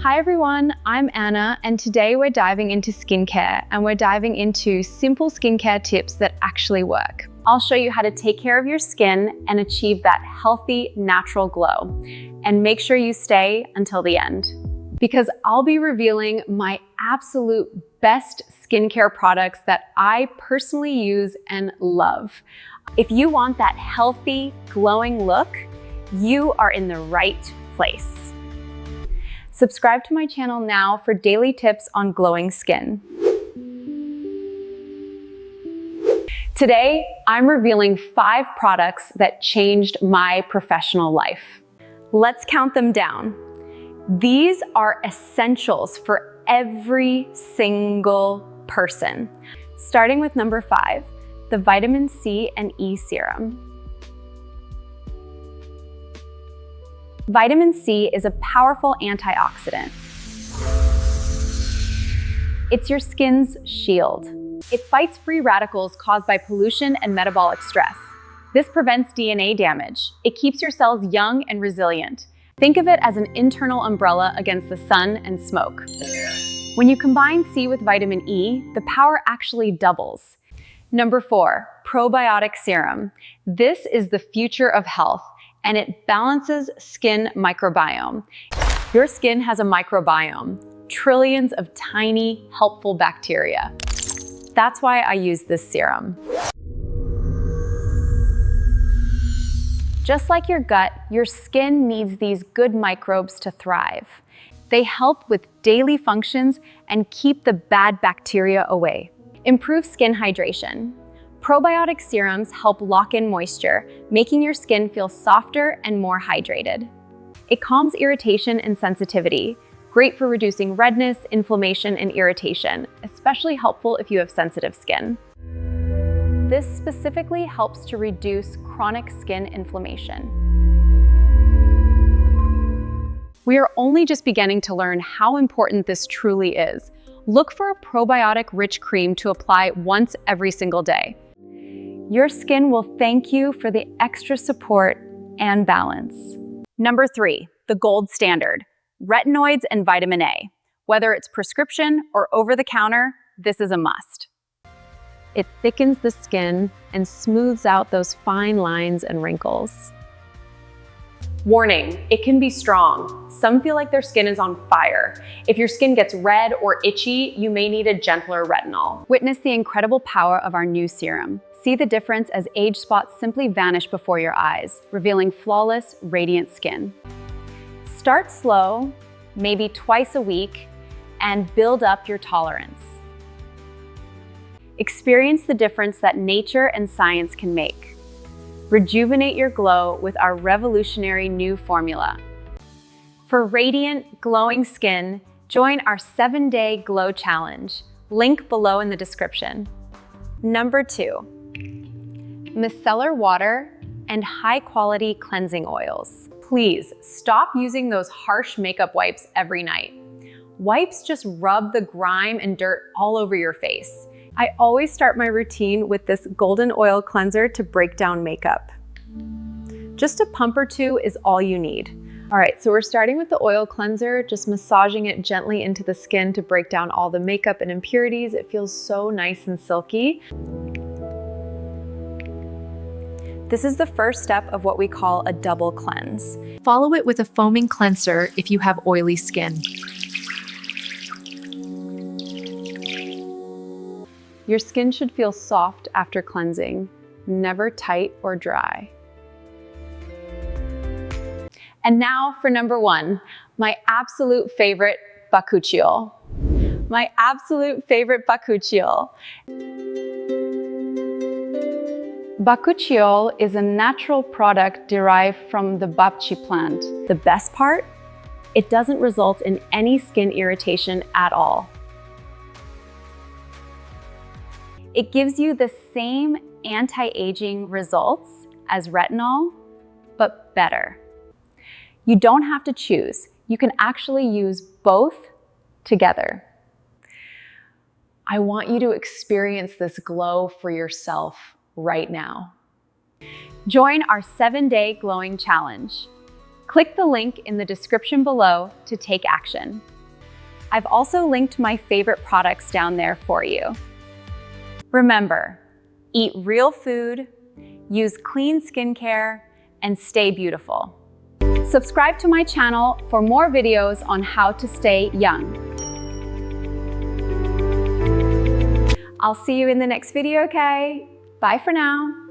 Hi everyone, I'm Anna, and today we're diving into skincare, and we're diving into simple skincare tips that actually work. I'll show you how to take care of your skin and achieve that healthy, natural glow. And make sure you stay until the end, because I'll be revealing my absolute best skincare products that I personally use and love. If you want that healthy, glowing look, you are in the right place. Subscribe to my channel now for daily tips on glowing skin. Today, I'm revealing 5 products that changed my professional life. Let's count them down. These are essentials for every single person. Starting with number 5, the vitamin C and E serum. Vitamin C is a powerful antioxidant. It's your skin's shield. It fights free radicals caused by pollution and metabolic stress. This prevents DNA damage. It keeps your cells young and resilient. Think of it as an internal umbrella against the sun and smoke. When you combine C with vitamin E, the power actually doubles. Number 4, probiotic serum. This is the future of health, and it balances skin microbiome. Your skin has a microbiome, trillions of tiny, helpful bacteria. That's why I use this serum. Just like your gut, your skin needs these good microbes to thrive. They help with daily functions and keep the bad bacteria away. Improve skin hydration. Probiotic serums help lock in moisture, making your skin feel softer and more hydrated. It calms irritation and sensitivity, great for reducing redness, inflammation, and irritation, especially helpful if you have sensitive skin. This specifically helps to reduce chronic skin inflammation. We are only just beginning to learn how important this truly is. Look for a probiotic-rich cream to apply once every single day. Your skin will thank you for the extra support and balance. Number 3, the gold standard, retinoids and vitamin A. Whether it's prescription or over-the-counter, this is a must. It thickens the skin and smooths out those fine lines and wrinkles. Warning, it can be strong. Some feel like their skin is on fire. If your skin gets red or itchy, you may need a gentler retinol. Witness the incredible power of our new serum. See the difference as age spots simply vanish before your eyes, revealing flawless, radiant skin. Start slow, maybe twice a week, and build up your tolerance. Experience the difference that nature and science can make. Rejuvenate your glow with our revolutionary new formula. For radiant, glowing skin, join our 7-day glow challenge. Link below in the description. Number 2, micellar water and high-quality cleansing oils. Please stop using those harsh makeup wipes every night. Wipes just rub the grime and dirt all over your face. I always start my routine with this golden oil cleanser to break down makeup. Just a pump or 2 is all you need. All right, so we're starting with the oil cleanser, just massaging it gently into the skin to break down all the makeup and impurities. It feels so nice and silky. This is the first step of what we call a double cleanse. Follow it with a foaming cleanser if you have oily skin. Your skin should feel soft after cleansing, never tight or dry. And now for number 1, my absolute favorite, Bakuchiol. My absolute favorite Bakuchiol. Bakuchiol is a natural product derived from the Babchi plant. The best part? It doesn't result in any skin irritation at all. It gives you the same anti-aging results as retinol, but better. You don't have to choose. You can actually use both together. I want you to experience this glow for yourself right now. Join our 7-day glowing challenge. Click the link in the description below to take action. I've also linked my favorite products down there for you. Remember, eat real food, use clean skincare, and stay beautiful. Subscribe to my channel for more videos on how to stay young. I'll see you in the next video, okay? Bye for now.